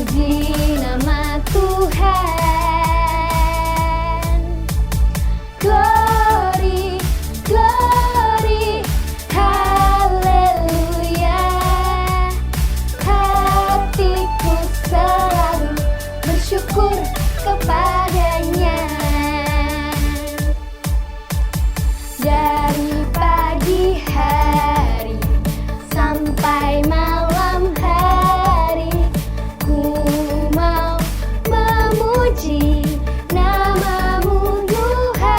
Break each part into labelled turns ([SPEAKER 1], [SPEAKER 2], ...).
[SPEAKER 1] memuji nama Tuhan. Glory, glory, haleluya. Hatiku selalu bersyukur kepadanya. Dari pagi hari sampai malam hari, ku mau memuji namamu Tuhan.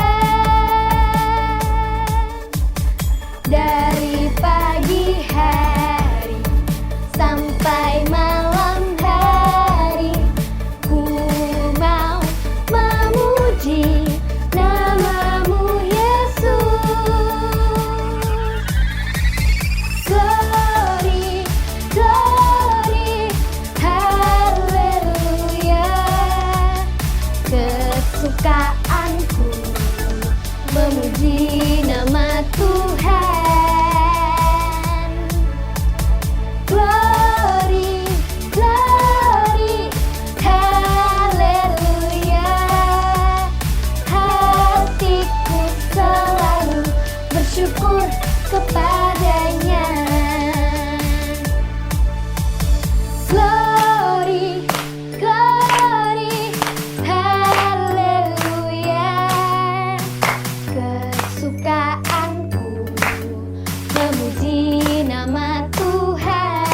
[SPEAKER 1] Dari pagi hari sampai malam hari, ku mau memuji namamu Yesus. Glory, glory, haleluya. Kesukaanku memuji nama Tuhan. Glory, glory, haleluya. Hatiku selalu bersyukur kepadanya. Glory, glory, haleluya. Kesukaanku memuji nama Tuhan.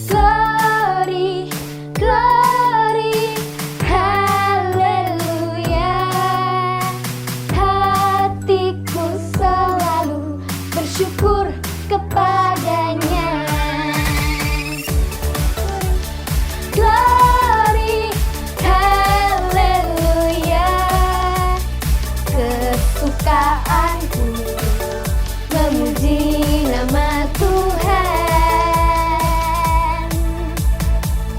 [SPEAKER 1] Glory, glory, haleluya. Hatiku selalu bersyukur kepadanya. Glory, haleluya. Kesukaanku memuji nama Tuhan.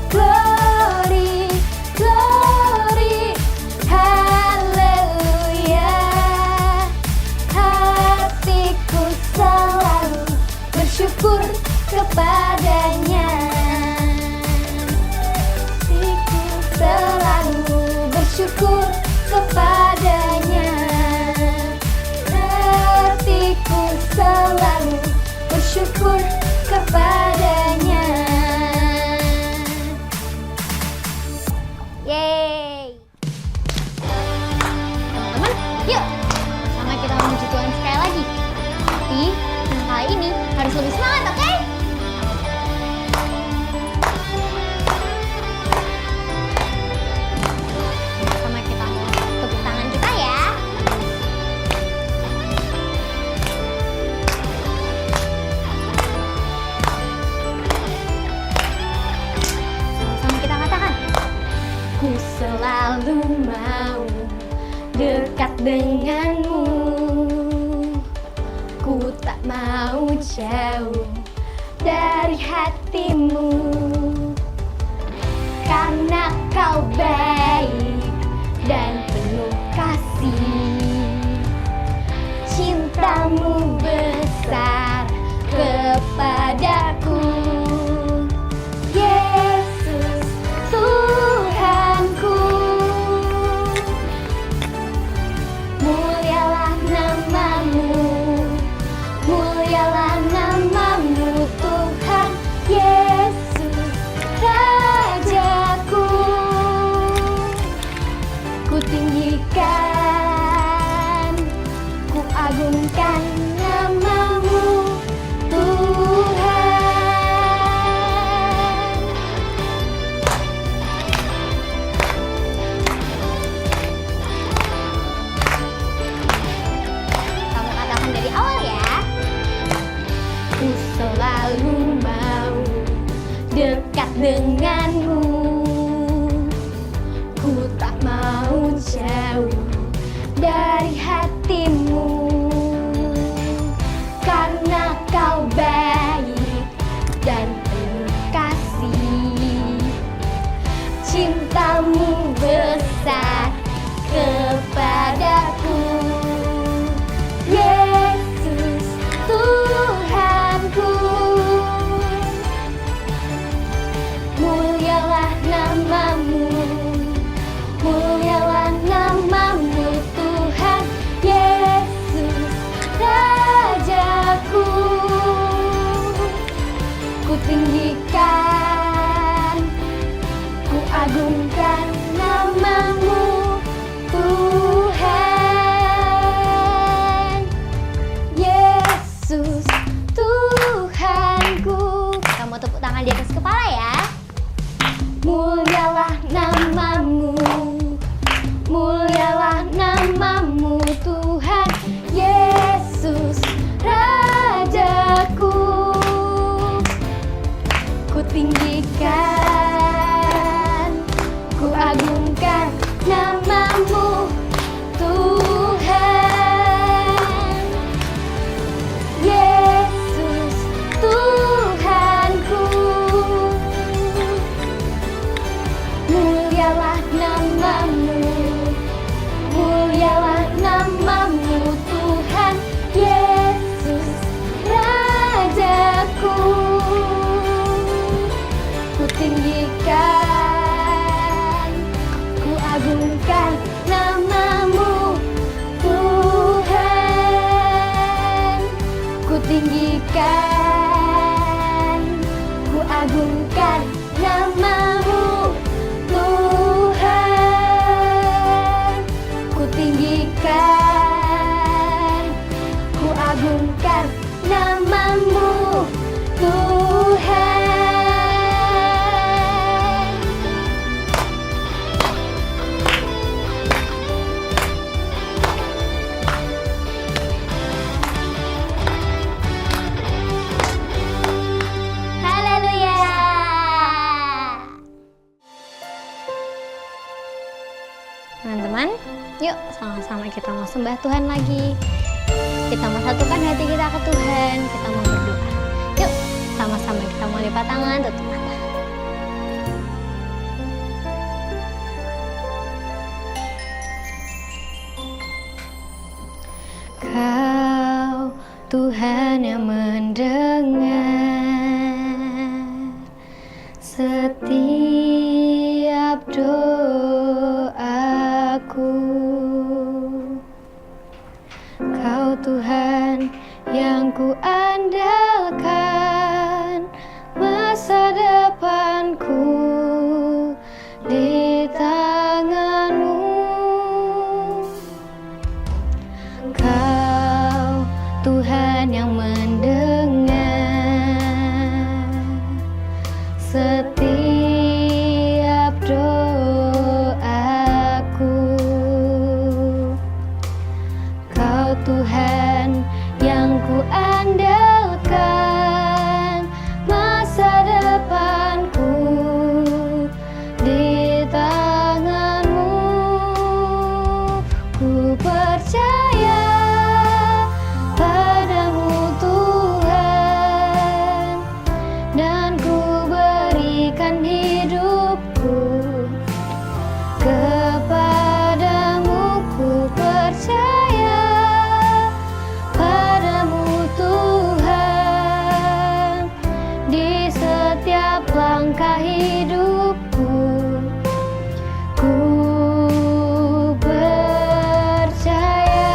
[SPEAKER 1] Glory, glory, haleluya. Hatiku selalu bersyukur kepadanya. Hatiku selalu bersyukur kepadanya. Hatiku selalu bersyukur kepadanya. Yeay. Teman-teman, yuk sama kita memuji Tuhan sekali lagi. Tapi yang kali ini harus lebih semangat, oke? Sama kita tepuk tangan kita ya. Sama-sama kita katakan, ku selalu mau dekat denganmu. Ku tak mau jauh dari hatimu, karena kau baik dan penuh kasih. Cintamu besar kepadaku. Yesus Tuhanku, mulialah namamu, mulialah namamu Tuhan Yesus Rajaku. Ku tinggikan, ku agungkan namamu Tuhan. Kamu katakan dari awal ya. Ku selalu mau dekat denganmu. Ku tak mau jauh dari hatimu, karena kau baik dan penuh kasih. Cintamu besar kepadaku. Yesus Tuhanku, Mulialah namamu, mulialah namamu Tuhan Yesus Rajaku. Ku tinggikan, ku agungkan namamu Tuhan Yesus Tuhanku. Mulialah namamu, mulialah namamu Tuhan Yesus Rajaku. Ku tinggikan, ku agungkan namamu Tuhan. Ku tinggikan, ku agungkan namamu Tuhan. Ku tinggikan, ku agungkan namamu Tuhan. Haleluya. Teman-teman, yuk sama-sama kita mau sembah Tuhan lagi. Kita mau satukan hati kita ke Tuhan, kita mau berdoa. Yuk, sama-sama kita mau lipat tangan, tutup mata. Kau Tuhan yang mendengar setiap doaku. Kau Tuhan yang ku andalkan, masa depanku di tangan-Mu. Kau Tuhan yang mendengar setiap doaku. Kau Tuhan yang ku andalkan, masa depanku di tangan-Mu. Ku percaya padamu Tuhan, dan ku berikan hidupku kepadamu. Ku percaya padamu Tuhan, di setiap langkah hidupku. Ku percaya.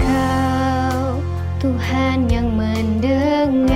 [SPEAKER 1] Kau Tuhan yang mendengar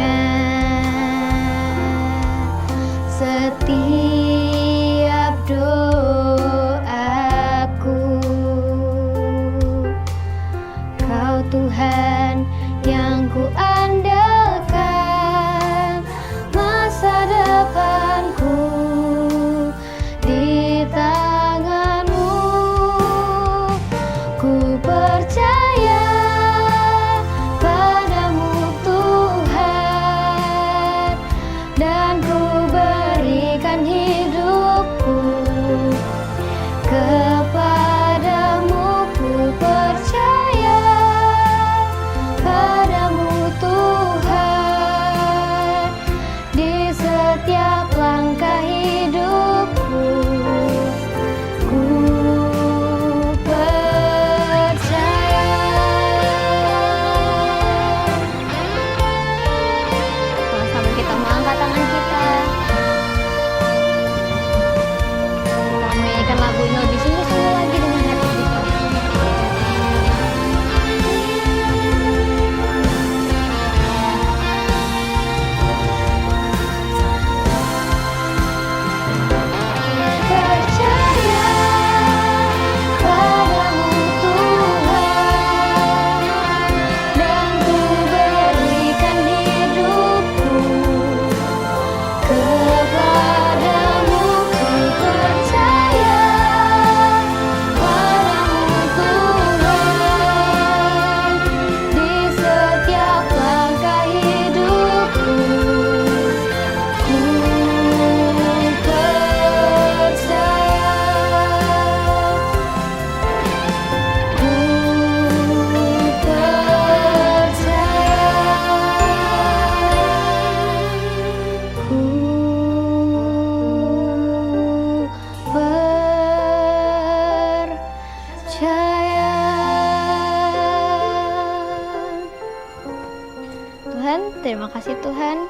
[SPEAKER 1] terima kasih Tuhan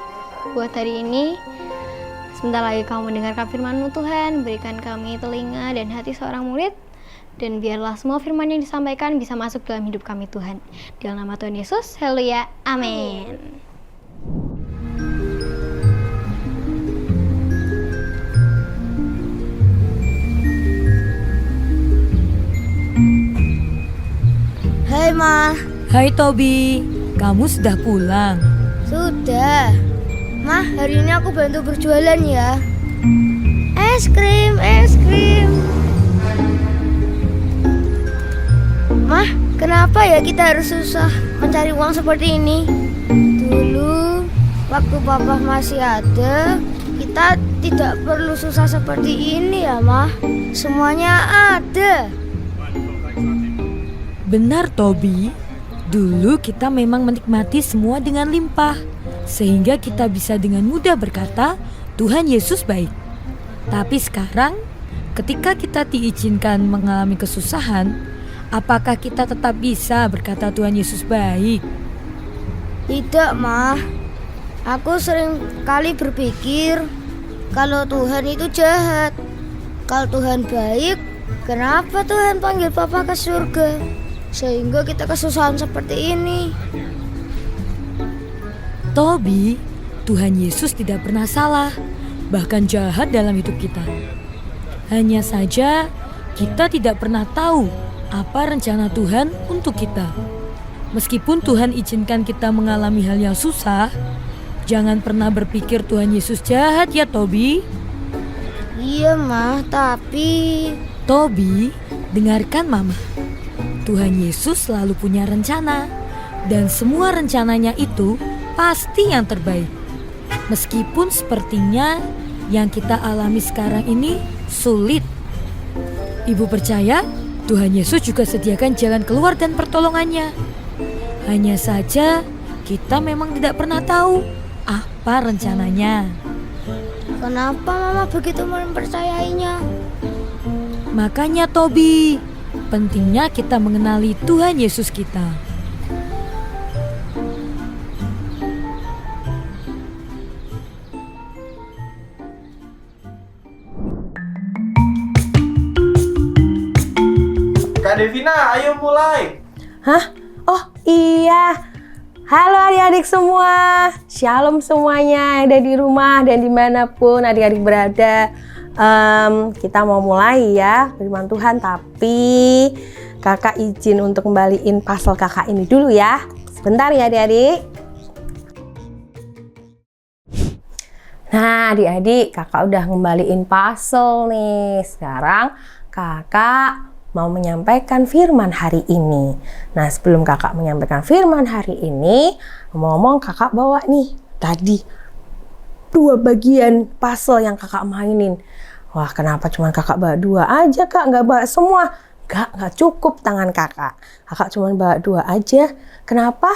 [SPEAKER 1] buat hari ini. Sebentar lagi kamu mendengarkan firman-Mu Tuhan, berikan kami telinga dan hati seorang murid, dan biarlah semua firman yang disampaikan bisa masuk dalam hidup kami Tuhan. Dalam nama Tuhan Yesus, haleluya, amin.
[SPEAKER 2] Hai Ma.
[SPEAKER 3] Hai Tobi, kamu sudah pulang?
[SPEAKER 2] Sudah. Ma, hari ini aku bantu berjualan ya. Es krim, es krim. Ma, kenapa ya kita harus susah mencari uang seperti ini? Dulu, waktu Papa masih ada, kita tidak perlu susah seperti ini ya Ma. Semuanya ada.
[SPEAKER 3] Benar Tobi, dulu kita memang menikmati semua dengan limpah, sehingga kita bisa dengan mudah berkata, Tuhan Yesus baik. Tapi sekarang, ketika kita diizinkan mengalami kesusahan, apakah kita tetap bisa berkata Tuhan Yesus baik?
[SPEAKER 2] Tidak, Ma. Aku sering kali berpikir kalau Tuhan itu jahat. Kalau Tuhan baik, kenapa Tuhan panggil Papa ke surga? Sehingga kita kesusahan seperti ini.
[SPEAKER 3] Tobi, Tuhan Yesus tidak pernah salah, bahkan jahat dalam hidup kita. Hanya saja kita tidak pernah tahu apa rencana Tuhan untuk kita. Meskipun Tuhan izinkan kita mengalami hal yang susah, jangan pernah berpikir Tuhan Yesus jahat ya Tobi.
[SPEAKER 2] Iya, Ma, tapi...
[SPEAKER 3] Tobi, dengarkan Mama. Tuhan Yesus selalu punya rencana, dan semua rencananya itu pasti yang terbaik. Meskipun sepertinya yang kita alami sekarang ini sulit. Ibu percaya Tuhan Yesus juga sediakan jalan keluar dan pertolongannya. Hanya saja kita memang tidak pernah tahu apa rencananya.
[SPEAKER 2] Kenapa Mama begitu mempercayainya?
[SPEAKER 3] Makanya Tobi, pentingnya kita mengenali Tuhan Yesus kita.
[SPEAKER 4] Kak Devina, ayo mulai.
[SPEAKER 5] Hah? Oh iya. Halo adik-adik semua. Shalom semuanya yang ada di rumah dan dimanapun adik-adik berada. Kita mau mulai ya firman Tuhan, tapi kakak izin untuk kembaliin pasal kakak ini dulu ya. Sebentar ya adik-adik. Nah adik-adik, kakak udah ngembaliin pasal nih. Sekarang kakak mau menyampaikan firman hari ini. Nah sebelum kakak menyampaikan firman hari ini, ngomong-ngomong kakak bawa nih tadi 2 bagian puzzle yang kakak mainin. Wah kenapa cuma kakak bawa 2 aja kak, nggak bawa semua? Nggak cukup tangan kakak. Kakak cuma bawa 2 aja. Kenapa?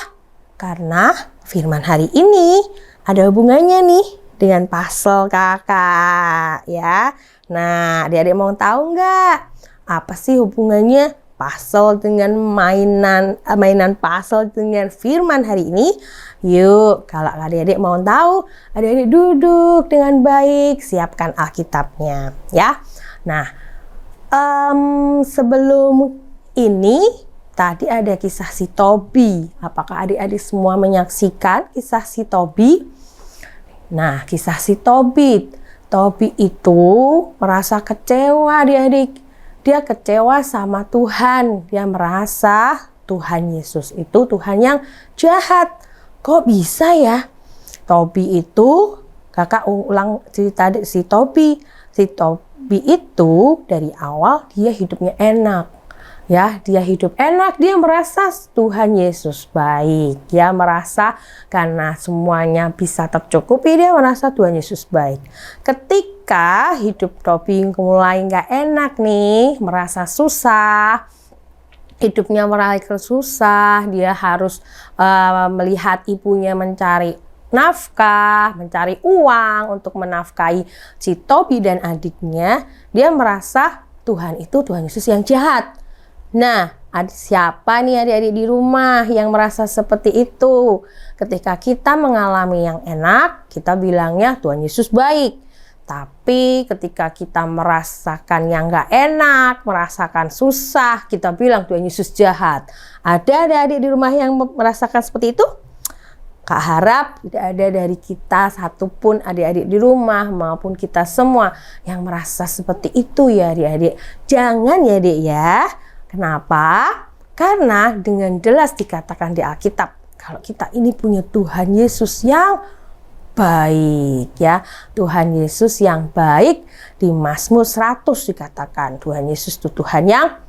[SPEAKER 5] Karena firman hari ini ada hubungannya nih dengan puzzle kakak ya. Nah adik-adik mau tahu nggak? Apa sih hubungannya puzzle dengan mainan puzzle dengan firman hari ini? Yuk, kalau adik-adik mau tahu, adik-adik duduk dengan baik, siapkan Alkitabnya, ya. Nah, sebelum ini tadi ada kisah si Tobi. Apakah adik-adik semua menyaksikan kisah si Tobi? Nah, kisah si Tobi. Tobi itu merasa kecewa, adik-adik. Dia kecewa sama Tuhan. Dia merasa Tuhan Yesus itu Tuhan yang jahat. Kok bisa ya? Tobi itu, kakak ulang cerita si Tobi. Si Tobi itu dari awal dia hidupnya enak. Ya, dia hidup enak, dia merasa Tuhan Yesus baik. Dia merasa karena semuanya bisa tercukupi, dia merasa Tuhan Yesus baik. Ketika hidup Tobi mulai nggak enak nih, merasa susah, hidupnya mulai susah, dia harus melihat ibunya mencari nafkah, mencari uang untuk menafkahi si Tobi dan adiknya. Dia merasa Tuhan itu Tuhan Yesus yang jahat. Nah, Siapa nih adik-adik di rumah yang merasa seperti itu? Ketika kita mengalami yang enak, kita bilangnya Tuhan Yesus baik. Tapi ketika kita merasakan yang gak enak, merasakan susah, kita bilang Tuhan Yesus jahat. Ada adik-adik di rumah yang merasakan seperti itu? Kak harap tidak ada dari kita satupun adik-adik di rumah maupun kita semua yang merasa seperti itu ya adik-adik. Jangan ya adik ya. Kenapa? Karena dengan jelas dikatakan di Alkitab kalau kita ini punya Tuhan Yesus yang baik ya. Tuhan Yesus yang baik, di Mazmur 100 dikatakan Tuhan Yesus itu Tuhan yang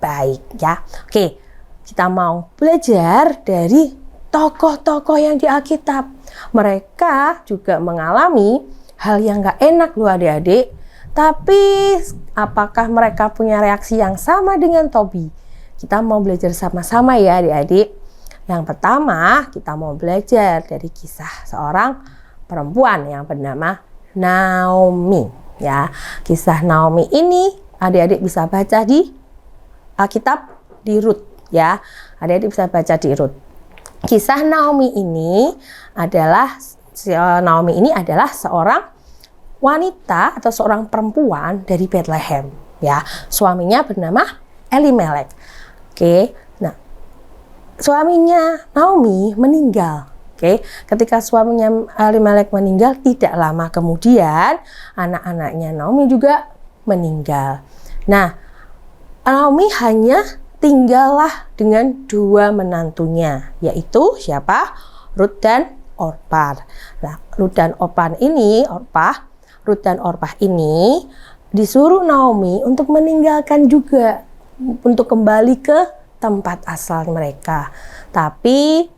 [SPEAKER 5] baik ya. Oke, kita mau belajar dari tokoh-tokoh yang di Alkitab. Mereka juga mengalami hal yang gak enak loh adik-adik. Tapi apakah mereka punya reaksi yang sama dengan Tobi? Kita mau belajar sama-sama ya adik-adik. Yang pertama kita mau belajar dari kisah seorang perempuan yang bernama Naomi ya. Kisah Naomi ini adik-adik bisa baca di Alkitab di Rut ya. Adik-adik bisa baca di Rut. Kisah Naomi ini adalah seorang wanita atau seorang perempuan dari Bethlehem ya. Suaminya bernama Elimelek. Oke. Nah, suaminya Naomi meninggal. Oke. Ketika suaminya Elimelek meninggal, tidak lama kemudian anak-anaknya Naomi juga meninggal. Nah, Naomi hanya tinggallah dengan dua menantunya, yaitu siapa? Rut dan Orpah. Nah, Rut dan Orpah ini disuruh Naomi untuk meninggalkan juga, untuk kembali ke tempat asal mereka. Tapi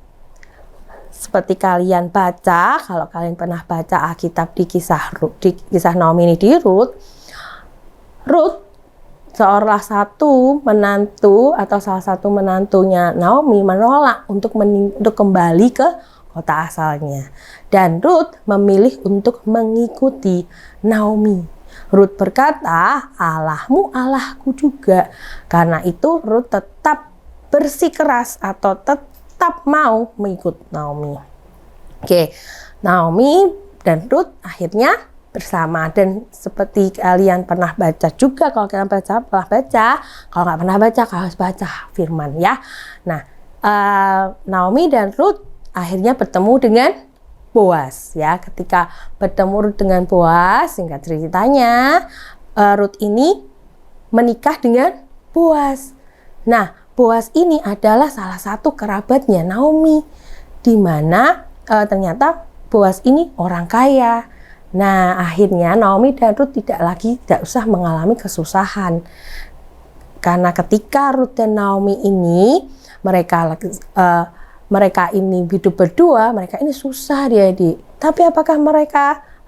[SPEAKER 5] seperti kalian baca, kalau kalian pernah baca Alkitab di kisah Naomi ini di Rut salah satu menantunya Naomi menolak untuk kembali ke kota asalnya. Dan Rut memilih untuk mengikuti Naomi. Rut berkata, Allahmu Allahku juga. Karena itu Rut tetap bersikeras atau tetap mau mengikut Naomi. Oke, Naomi dan Rut akhirnya bersama. Dan seperti kalian pernah baca juga, kalau kalian pernah baca, kalau nggak pernah baca, kalian harus baca firman ya. Nah, Naomi dan Rut akhirnya bertemu dengan Boas ya. Ketika bertemu Rut dengan Boas, singkat ceritanya Rut ini menikah dengan Boas. Nah, Boas ini adalah salah satu kerabatnya Naomi, di mana ternyata Boas ini orang kaya. Nah, akhirnya Naomi dan Rut tidak usah mengalami kesusahan. Karena ketika Rut dan Naomi ini mereka ini hidup berdua, mereka ini susah adik-adik. Tapi apakah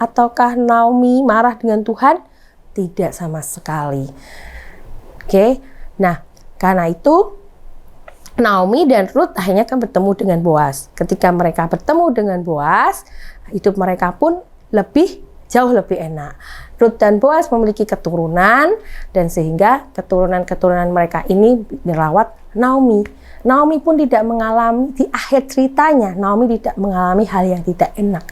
[SPEAKER 5] ataukah Naomi marah dengan Tuhan? Tidak sama sekali. Oke. Nah, karena itu Naomi dan Rut akhirnya kan bertemu dengan Boas. Ketika mereka bertemu dengan Boas, hidup mereka pun jauh lebih enak. Rut dan Boas memiliki keturunan, dan sehingga keturunan mereka ini dirawat Naomi. Naomi pun tidak mengalami, di akhir ceritanya, Naomi tidak mengalami hal yang tidak enak.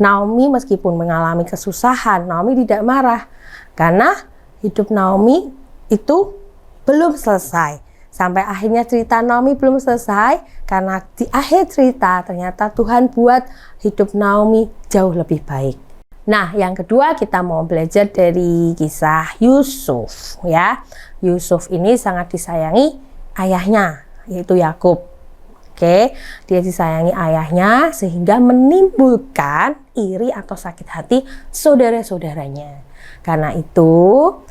[SPEAKER 5] Naomi meskipun mengalami kesusahan, Naomi tidak marah. Karena hidup Naomi itu belum selesai. Sampai akhirnya cerita Naomi belum selesai, karena di akhir cerita ternyata Tuhan buat hidup Naomi jauh lebih baik. Nah, yang kedua kita mau belajar dari kisah Yusuf ya. Yusuf ini sangat disayangi ayahnya, yaitu Yakub. Oke, dia disayangi ayahnya sehingga menimbulkan iri atau sakit hati saudara-saudaranya. Karena itu,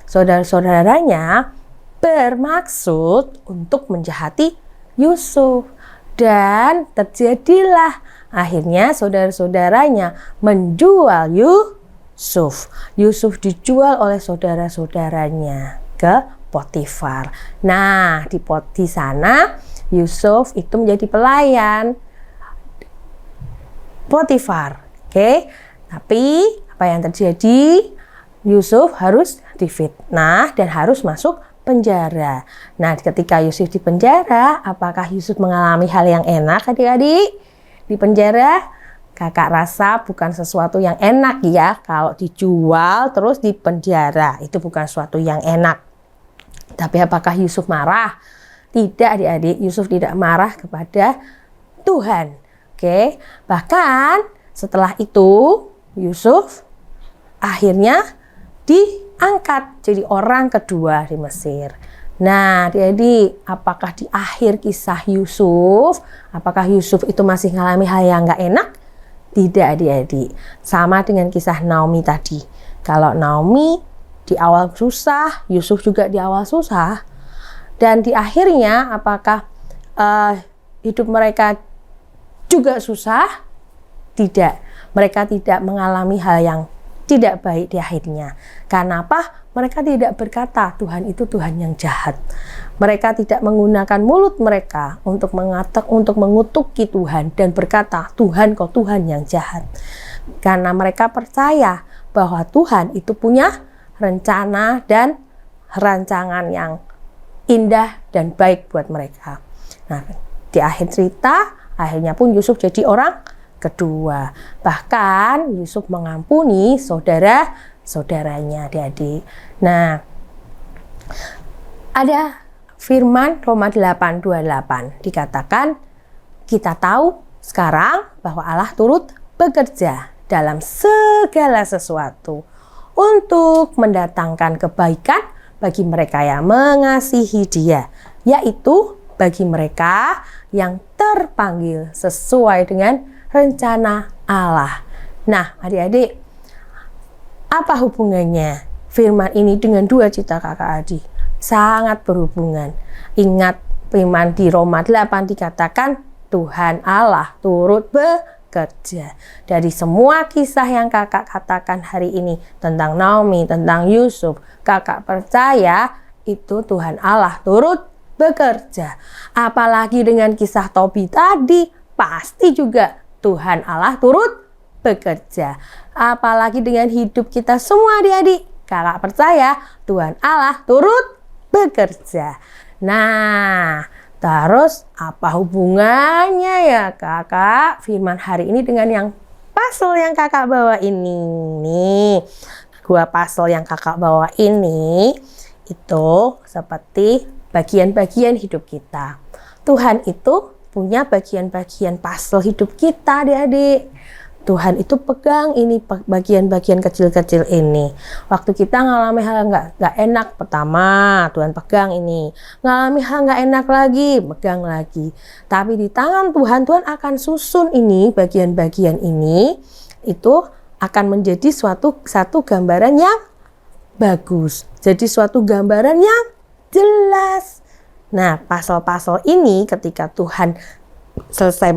[SPEAKER 5] saudara-saudaranya bermaksud untuk menjahati Yusuf, dan terjadilah akhirnya saudara-saudaranya menjual Yusuf. Yusuf dijual oleh saudara-saudaranya ke Potifar. Nah, di sana Yusuf itu menjadi pelayan Potifar. Oke. Tapi apa yang terjadi? Yusuf harus difitnah dan harus masuk penjara. Nah, ketika Yusuf di penjara, apakah Yusuf mengalami hal yang enak adik-adik? Di penjara, kakak rasa bukan sesuatu yang enak ya. Kalau dijual terus di penjara, itu bukan sesuatu yang enak. Tapi apakah Yusuf marah? Tidak adik-adik, Yusuf tidak marah kepada Tuhan. Oke, bahkan setelah itu Yusuf akhirnya diangkat jadi orang kedua di Mesir. Nah, jadi apakah di akhir kisah Yusuf, apakah Yusuf itu masih mengalami hal yang nggak enak? Tidak adik-adik. Sama dengan kisah Naomi tadi. Kalau Naomi di awal susah, Yusuf juga di awal susah. Dan di akhirnya apakah hidup mereka juga susah? Tidak. Mereka tidak mengalami hal yang tidak baik di akhirnya. Karena apa? Mereka tidak berkata Tuhan itu Tuhan yang jahat. Mereka tidak menggunakan mulut mereka untuk mengutuki Tuhan dan berkata Tuhan kau Tuhan yang jahat. Karena mereka percaya bahwa Tuhan itu punya rencana dan rancangan yang indah dan baik buat mereka. Nah, di akhir cerita, akhirnya pun Yusuf jadi orang kedua. Bahkan Yusuf mengampuni saudara-saudaranya, adik-adik. Nah, ada firman Roma 8:28 dikatakan, kita tahu sekarang bahwa Allah turut bekerja dalam segala sesuatu untuk mendatangkan kebaikan bagi mereka yang mengasihi Dia, yaitu bagi mereka yang terpanggil sesuai dengan rencana Allah. Nah, adik-adik, apa hubungannya firman ini dengan dua cita kakak adik? Sangat berhubungan. Ingat firman di Roma 8 dikatakan Tuhan Allah turut bekerja. Dari semua kisah yang kakak katakan hari ini tentang Naomi, tentang Yusuf, kakak percaya itu Tuhan Allah turut bekerja. Apalagi dengan kisah Tobi tadi, pasti juga Tuhan Allah turut bekerja. Apalagi dengan hidup kita semua adik-adik, kakak percaya Tuhan Allah turut bekerja. Nah, terus apa hubungannya ya kakak firman hari ini dengan yang puzzle yang kakak bawa ini? Nih, dua puzzle yang kakak bawa ini itu seperti bagian-bagian hidup kita. Tuhan itu punya bagian-bagian puzzle hidup kita adik-adik. Tuhan itu pegang ini bagian-bagian kecil-kecil ini. Waktu kita ngalami hal nggak enak pertama, Tuhan pegang ini. Ngalami hal nggak enak lagi, pegang lagi. Tapi di tangan Tuhan, Tuhan akan susun ini bagian-bagian ini. Itu akan menjadi satu gambaran yang bagus. Jadi suatu gambaran yang jelas. Nah, puzzle-puzzle ini ketika Tuhan selesai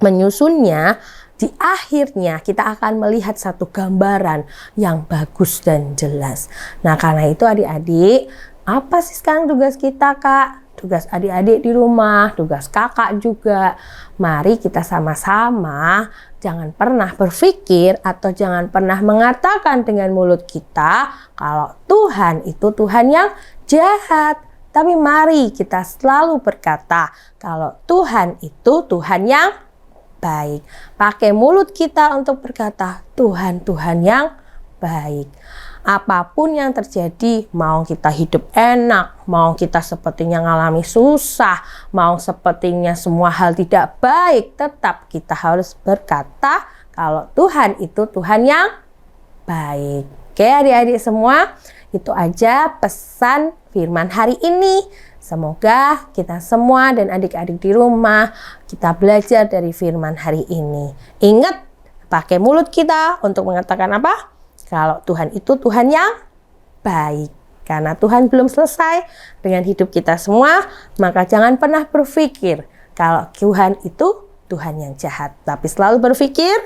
[SPEAKER 5] menyusunnya, di akhirnya kita akan melihat satu gambaran yang bagus dan jelas. Nah, karena itu adik-adik, apa sih sekarang tugas kita, Kak? Tugas adik-adik di rumah, tugas kakak juga. Mari kita sama-sama jangan pernah berpikir atau jangan pernah mengatakan dengan mulut kita kalau Tuhan itu Tuhan yang jahat. Tapi mari kita selalu berkata kalau Tuhan itu Tuhan yang baik. Pakai mulut kita untuk berkata Tuhan yang baik. Apapun yang terjadi, mau kita hidup enak, mau kita sepertinya ngalami susah, mau sepertinya semua hal tidak baik, tetap kita harus berkata kalau Tuhan itu Tuhan yang baik. Oke adik-adik semua, itu aja pesan firman hari ini. Semoga kita semua dan adik-adik di rumah kita belajar dari firman hari ini. Ingat, pakai mulut kita untuk mengatakan apa? Kalau Tuhan itu Tuhan yang baik. Karena Tuhan belum selesai dengan hidup kita semua, maka jangan pernah berpikir kalau Tuhan itu Tuhan yang jahat. Tapi selalu berpikir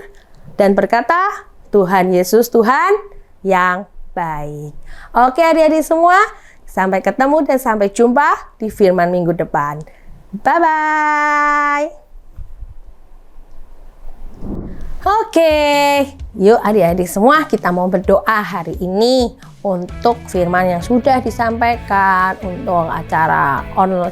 [SPEAKER 5] dan berkata, Tuhan Yesus Tuhan yang baik. Oke adik-adik semua, sampai ketemu dan sampai jumpa di firman minggu depan. Bye-bye. Oke, yuk adik-adik semua kita mau berdoa hari ini untuk firman yang sudah disampaikan untuk acara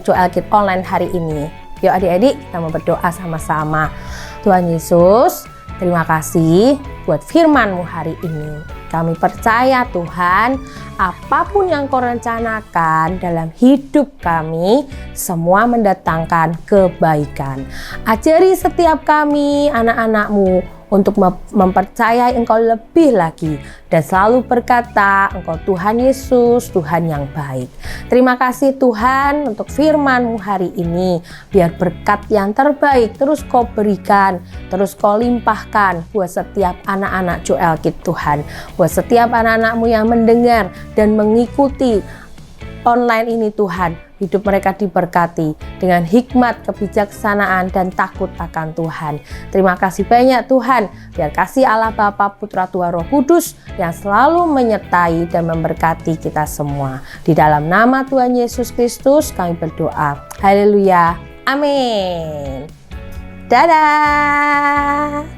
[SPEAKER 5] Joel Kids Online hari ini. Yuk adik-adik kita mau berdoa sama-sama. Tuhan Yesus, terima kasih buat firman-Mu hari ini. Kami percaya Tuhan, apapun yang Kau rencanakan dalam hidup kami, semua mendatangkan kebaikan. Ajari setiap kami, anak-anak-Mu, untuk mempercayai Engkau lebih lagi dan selalu berkata, Engkau Tuhan Yesus, Tuhan yang baik. Terima kasih Tuhan untuk firman-Mu hari ini. Biar berkat yang terbaik terus Kau berikan, terus Kau limpahkan buat setiap anak-anak Joel Kids Tuhan. Buat setiap anak-anak-Mu yang mendengar dan mengikuti online ini Tuhan, hidup mereka diberkati dengan hikmat, kebijaksanaan, dan takut akan Tuhan. Terima kasih banyak Tuhan, biar kasih Allah Bapa, Putra, Tuhan, Roh Kudus yang selalu menyertai dan memberkati kita semua. Di dalam nama Tuhan Yesus Kristus kami berdoa. Haleluya. Amin. Dadah.